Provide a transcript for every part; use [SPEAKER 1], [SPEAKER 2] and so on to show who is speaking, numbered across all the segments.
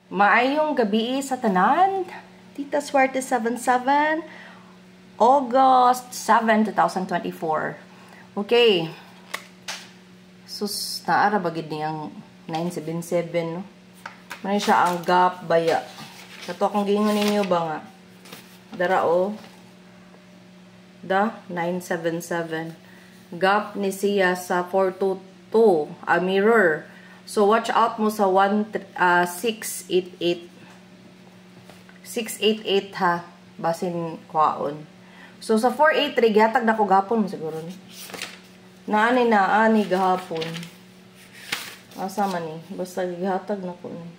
[SPEAKER 1] Maayong gabi sa tanan. Tita Swerte 77, August 7, 2024. Okay. Sus, naara bagid niyang 977, no? Mani siya ang gap baya. Kato akong gingon ninyo ba nga? Dara o. Da 977. Gap ni siya sa 422, a mirror. So, watch out mo sa 688. 688 ha. Basin kwaon. So, sa 483, gihatag na ko gapon mo siguro ni. Naani gahapon. Asa man ni. Basta gihatag na ko ni.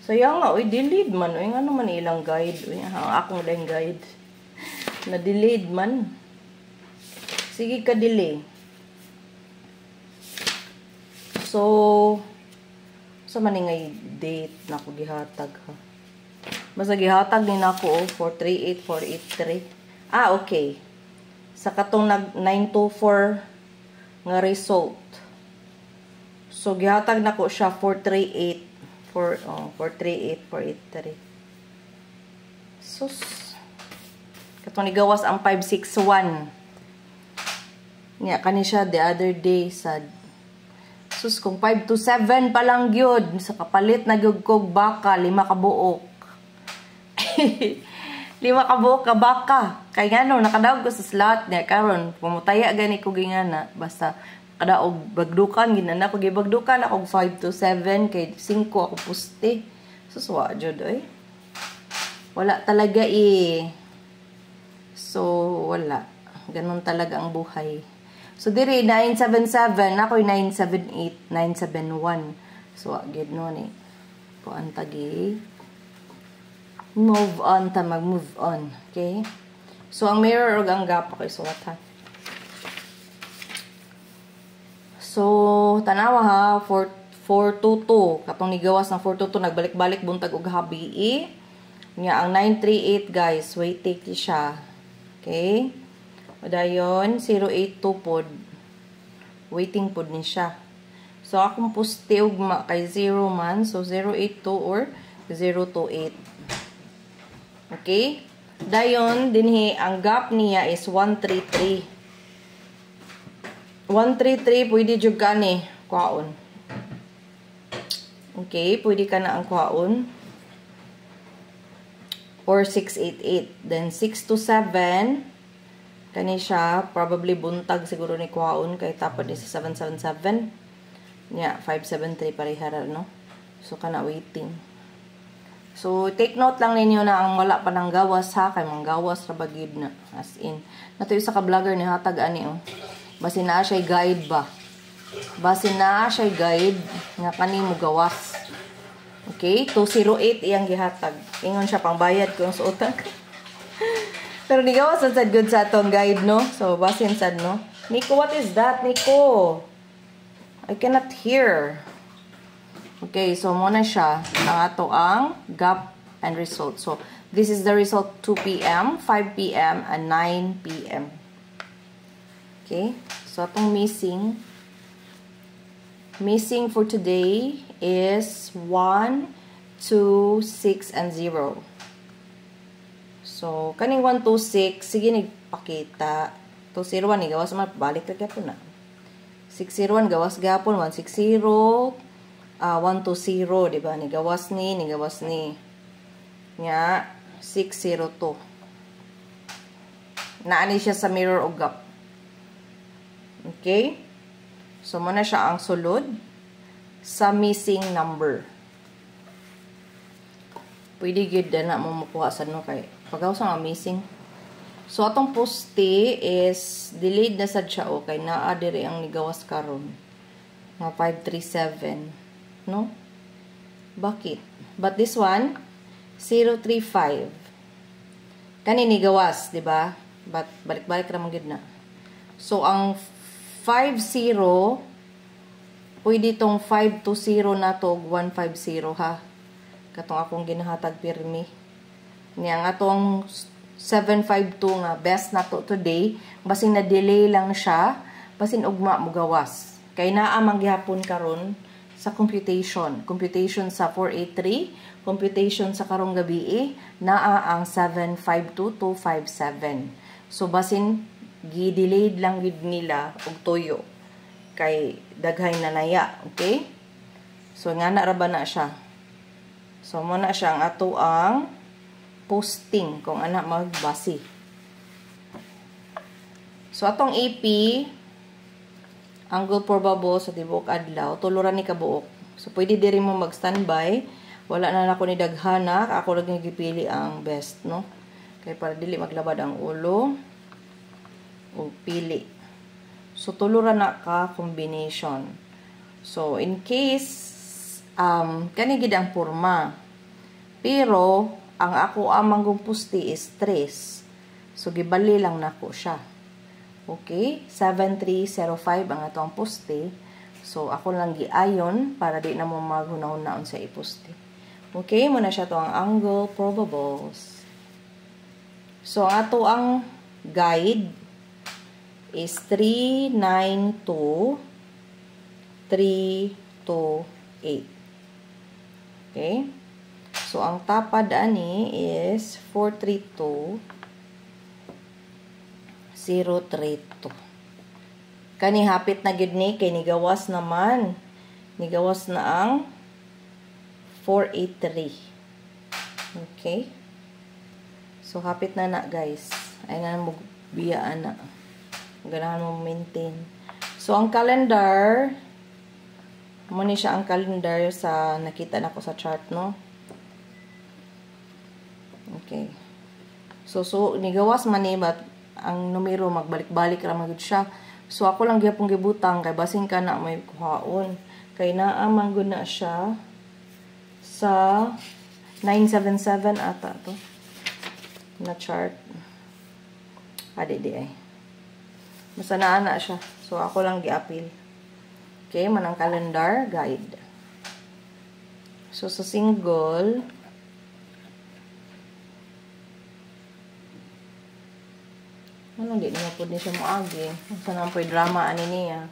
[SPEAKER 1] So, yan nga. Uy, delayed man. Uy, ano man ilang guide. Uy, akong lang guide. Na-delayed man. Sige ka delay. So, sa maningay date na ako gihatag ha. Basta gihatag din ako 438, 483. Ah, okay. Sa katong 924 nga result. So, gihatag na ko siya 438, 438, 483. Sus. Katong nigawas ang 561. Nga, kani siya the other day sa sus, kung 527 pa lang gyud sa kapalit na gyud kog baka, 5 ka buok. 5 ka buok ka baka. Kay ngano nakadaog ko sa slot niya karon pumutaya gani ko gingana basta kadaog bagdukan ginana ko gibagdukan ako 527 kay 5 ako puste. Sus wa jud oy. Wala talaga eh. So wala. Ganon talaga ang buhay. So, diri, 977. Ako'y 978, 971. So, agad nun eh. Kuan tagi. Move on ta, mag-move on. Okay? So, ang mirror o ang gap. Okay, so what ha? So, tanawa ha, 422. Katong nigawas ng 422, nagbalik-balik buntag og habi eh. Nga, ang 938 guys, wait, take siya. Okay? O dayon, 082 pod. Waiting pod ni siya. So, akong poste ugma kay 0 man. So, 082 or 028. Okay? Dayon, dinhi, ang gap niya is 133. 133, pwede jud ka ni kwaon. Okay? Pwede ka na ang kwaon. Or 688. Then, 627. Kani siya, probably buntag siguro ni kwaon kay tapos ni sa 777. Yeah, 573 parehara, no? So, kana waiting. So, take note lang ninyo na ang wala pa ng gawas ha, kay manggawas ra bagid na. As in. Natuyo sa ka-vlogger ni hatag ani oh. Basin na siya guide ba? Basin na siya guide nga kani mo gawas. Okay? 208 iyang gihatag. Ingon siya pang bayad ko ang suotang. Pero nigawas ang sad good sa atong guide, no? So, basin sad, no? Nico, what is that, Nico? I cannot hear. Okay, so muna siya. Ang ato ang gap and result. So, this is the result 2 p.m., 5 p.m., and 9 p.m. Okay? So, atong missing for today is 1, 2, 6, and 0. So, kaning 126, sige nagpakita. 201, gawas naman, balik na po na. 601, gawas gapon. 160, 120, diba? Nigawas ni. Nga, 602. Naani siya sa mirror o gap. Okay? So, muna siya ang sulod sa missing number. Pwede gid na mo makuha sa no kay pagaw sa missing. So atong poste is delayed na sad siya okay naa diri ang nigawas karon. Nga 537, no? Bakit? But this one 035. Kani nigawas, di ba? But balik-balik ra man gid na. So ang 50 pwede tong 520 na to 150 ha. Katong akong ginahatag pirmi. Niya nga atong 752 nga best na to today. Basin na delay lang siya. Basin ugma mo gawas. Kay naa man gihapon karon sa computation. Computation sa 483, computation sa karong gabi naa ang 752257. So basin gi-delayed lang gid nila og tuyo kay daghay na naya, okay? So nga na ra ba na siya. So mo na siya ang ato ang posting kung ana magbasi. So atong AP angle probable sa tibuok adlaw tulo ra ni kabuok. So pwede diri mo mag-standby. Wala na ako ni daghana, ako lang gipili ang best, no? Kay para dili maglabad ang ulo o pili. So tulo ra na ka combination. So in case kani gid ang porma. Pero ang ako amang pusti is 3. So gibali lang nako siya. Okay, 7305 ang atong poste. So ako lang giayon para di na mo maghunahon-naon sa iposte. Okay, muna siya to ang angle probables. So ato ang guide is 392 328. Okay? So, ang tapad ani is 432 032. Kani hapit na gid ni kay nigawas naman. Nigawas na ang 483. Okay? So, hapit na na guys. Ay na mo biyaan na. Ganahan mo maintain. So, ang calendar muna siya ang calendar sa nakita na ko sa chart, no? Okay. So nigawas man ni but ang numero magbalik-balik ra magud siya. So ako lang gyapon gibutang kay basin ka na may kuhaon. Kay naa man gud na siya sa 977 ata to. Na chart. Adi di ay. Basta naa na siya. So ako lang gi-appeal. Okay, manang calendar guide. So sa single ano di na po din siya moagi. Sana po yung drama ani niya.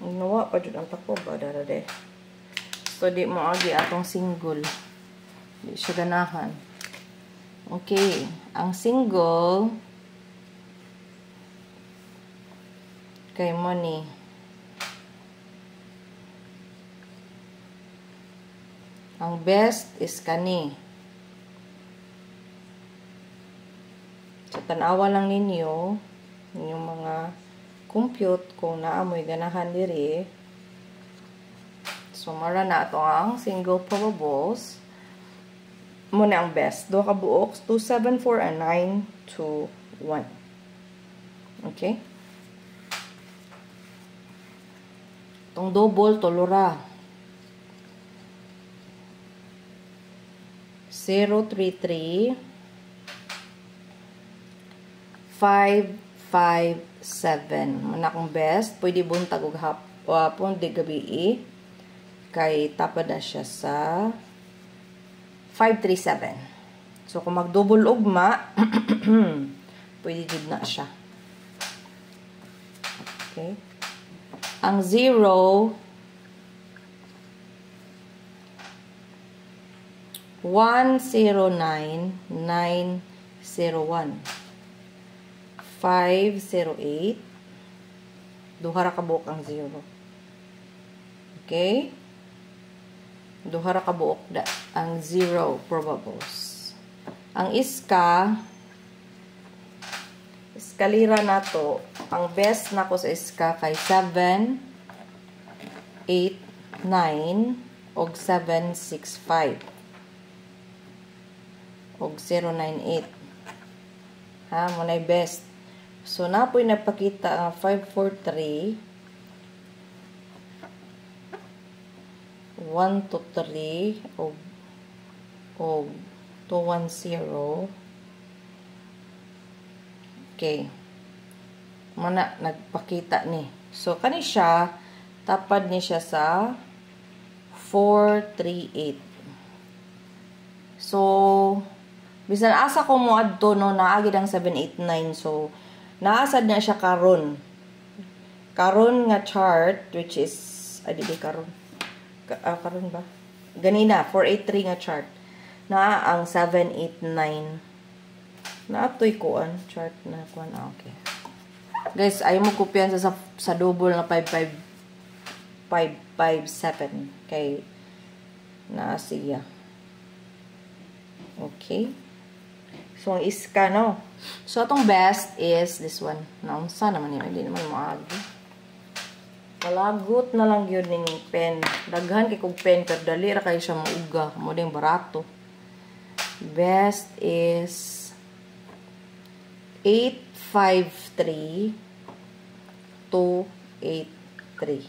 [SPEAKER 1] Nawa pa dyan ang tako ba darade. So di moagi atong single. Di siya ganahan. Okay, ang single kay money. Ang best is kani. So, tanawa lang ninyo yung mga compute kung naamoy ganahan diri. So, mara na ito ang single probables. Muna ang best. Doha ka buok. 2, 7, 4, and 9, 2, 1. Okay? Itong double, tolora. 033 557. Muna akong best. Pwede buntag og hapon di gabi kay tapad na siya sa 537. So kung mag-double ugma, pwede jud na siya. Okay? Ang 0 109 901 508 duha ra ka buok ang 0. Okay? Duha ra ka buok ang 0 probables. Ang eskalira nato, ang best nako sa iska kay 7 8 9 og 765 og 098. Ha, muna best. So, napoy nagpakita ang 543 123 og 210. Okay. Muna nagpakita ni. So, kani siya, tapad ni siya sa 438. So, bisan asa ko mo adto no naagid ang 789. So, naasad na siya karon. karon nga chart, which is, di karon. Karon ba? Ganina, 483 nga chart. Na ang 789. Naatoy kuan chart na kuan. Okay. Guys, ayaw mo kopyan sa double na 557 kay na siya. Okay. So, ang iska, no? So, itong best is this one. Naunsa naman yun. Hindi naman maagi. Malagot na lang yun ng pen. Daghan kay kong pen. Pero dali ra kayo siya mauga. Muna yung barato. Best is 853 283.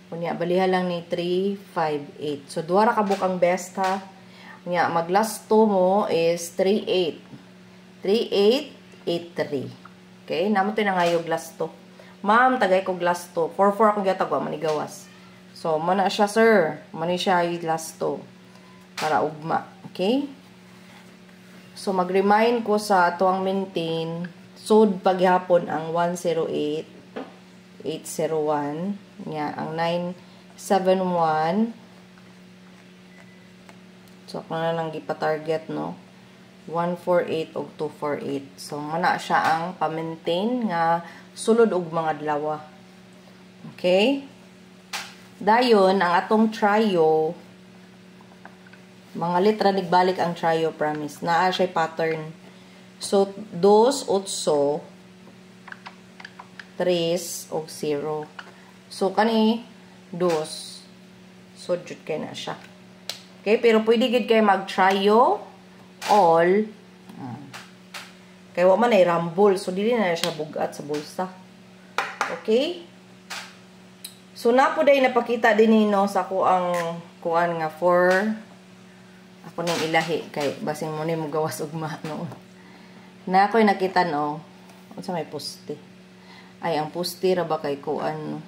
[SPEAKER 1] Kunya, balihan lang ni 358. So, duwara ka bukang best, ha? Kunya, mag-last 2 mo is 38. 3883. Okay? Naman na nga yung last 2. Ma'am, tagay ko last 2. 44 akong gatagwa, manigawas. So, mana siya, sir. Mani siya yung last 2. Para ugma. Okay? So, mag-remind ko sa tuwang maintain. Sod paghapon ang 108,801. Nga, ang 971. So, ako na lang gipa-target, no? 148 o 248. So, mana siya ang pa-maintain nga sulod og mga dalawa. Okay? Dayon, ang atong trio, mga litra nigbalik ang trio, promise. Naa siya pattern. So, 2, 8, 3, o 0. So, kani, 2. So, jud kay na siya. Okay? Pero pwede gid kay mag-trio all. Kaya wa man ay rumble. So, dili na siya bugat sa bulsa. Okay? So, napoday napakita din nino sa ko ang kuan nga 4. Ako ning ilahi. Kay basing mo ni mo gawas ugma noon. Na ako'y nakita no. Unsa may poste? Ay, ang poste ra ba kay kuan no?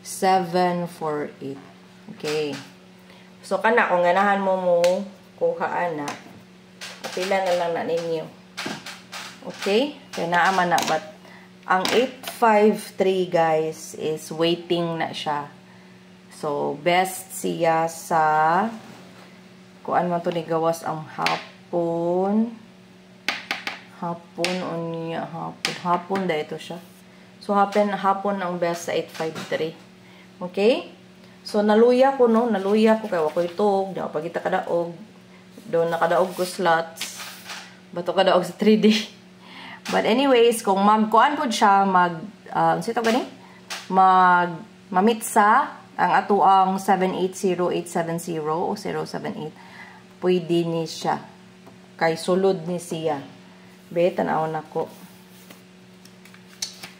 [SPEAKER 1] 748. Okay. So, kana kung ganahan mo kuha na. Pila na lang na ninyo. Okay? Kaya naaman na. But, ang 853, guys, is waiting na siya. So, best siya sa kuan man to ni gawas ang hapon. Hapon da ito siya. So, hapon ang best sa 853. Okay? So, naluya ko, no? Naluya ko. Kaya wako itog. Nakapagita kadaog. Doon nakadaog ko slots. Bato kadaog sa 3D. But anyways, kung magkuan po siya, sito gani? Mamitsa, ang ato ang 780-870 o 078, pwede ni siya. Kay sulod ni siya. Be, tanaw na ko.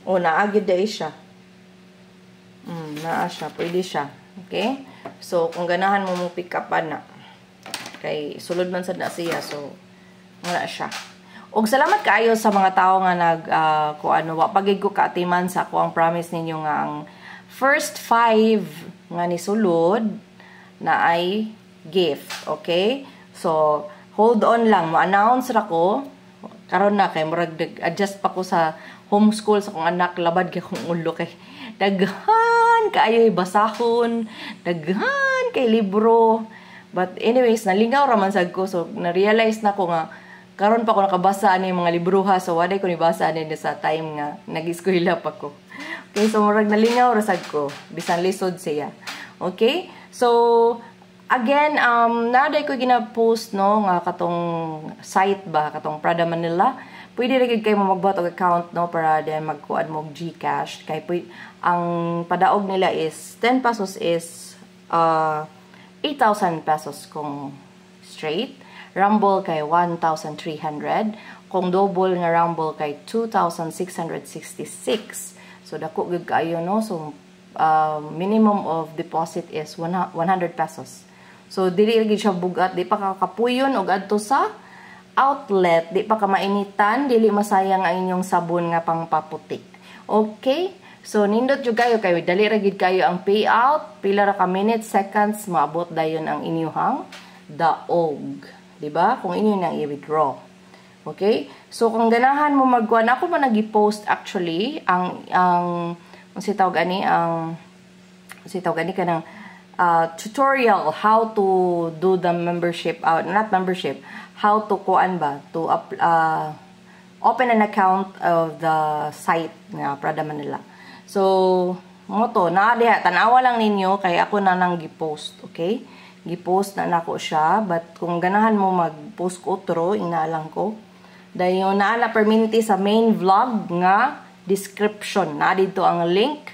[SPEAKER 1] O, naagid na siya. Naa siya. Pwede siya. Okay? So, kung ganahan mo pick up na. Kay sulod man sad na siya. So, wala siya. Og salamat kaayo sa mga tao nga pagig ko kaatiman sa ko ang promise ninyo nga ang first 5 nga ni sulod na ay gift. Okay? So, hold on lang. Ma-announce ra ko. Karon na kay murag adjust pa ko sa homeschool sa kong anak. Labad kay kong ulo kay daghan kaayo basahon. Daghan kay libro. But anyways, nalingaw raman sad ko. So, na-realize na ko nga karon pa ko nakabasa ani mga libruha. So, waday ko nibasa ani sa time nga nag-eskwela pa ko. Okay, so murag nalingaw ra sad ko. Bisan lisod siya. Okay? So, again, naday ko gina-post no nga katong site ba katong Prada Manila. Pwede ra gid kay mo magbuhat og account no para then magkuan mo og GCash kay ang padaog nila is 10 pesos is 8,000 pesos kung straight. Rumble kay 1,300. Kung double nga Rumble kay 2,666. So, dako gud kaayo no. So, minimum of deposit is 100 pesos. So, dili gid siya bugat. Di pa kakapuyon og adto sa outlet. Di pa ka mainitan. Dili masayang ang inyong sabon nga pangpaputi. Okay? So, nindot yung kayo. Dali ra gid kayo ang payout. Pila ra ka minutes, seconds, maabot dayon ang inyuhang daog. Diba? Kung inyo nang i-withdraw. Okay? So kung ganahan mo magkuan, ako man nagi-post actually ang sitaw gani kanang tutorial how to do the membership not membership, how to kuan ba to open an account of the site nga Prada Manila. So mo to na diha tan-awa lang ninyo kay ako na nang gi-post, okay? Gi-post na nako siya, but kung ganahan mo mag-post ko otro, inaalang ko. Dayon na perminti sa main vlog nga description na dito ang link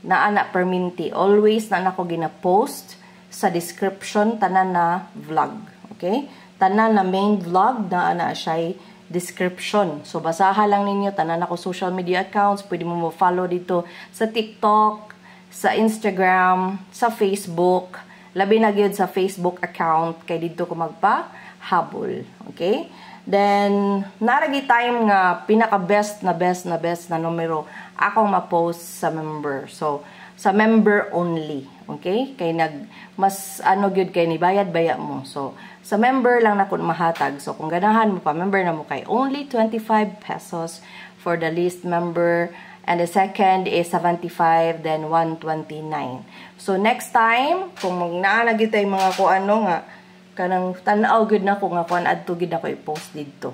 [SPEAKER 1] na perminti. Always na nako gina-post sa description tanan na vlog, okay? Tanan na main vlog na siya description. So basahan lang ninyo tanan ako social media accounts, pwede mo follow dito sa TikTok, sa Instagram, sa Facebook. Labi na gyud sa Facebook account kay dito ko magpahabol, okay? Then naragi time nga pinaka best na numero akong ma-post sa member. So sa member only, okay? Kay mas gyud kay ni bayad-baya mo. So sa member lang na kun mahatag. So kung ganahan mo pa member na mo kay only 25 pesos for the least member, and the second is 75, then 129. So next time kung naa na gyud tay mga kuano nga kanang tan-aw gud na ko nga kuan adto gid ako i-post dito.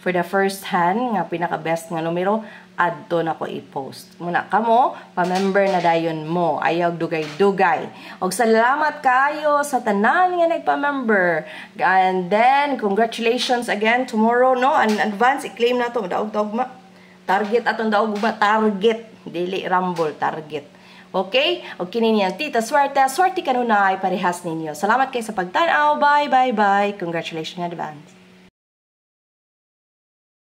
[SPEAKER 1] For the first hand nga pinaka best nga numero adto na ko i-post. Muna kamo pa-member na dayon mo. Ayaw dugay-dugay. Og salamat kayo sa tanan nga nagpa-member. And then congratulations again tomorrow no, an advance i-claim na to daog target atong daog target dili rumble target. Okay? O kini niyan, Tita Swerte kanunay parehas ninyo. Salamat kayo sa pagtanaw. Bye. Congratulations in advance.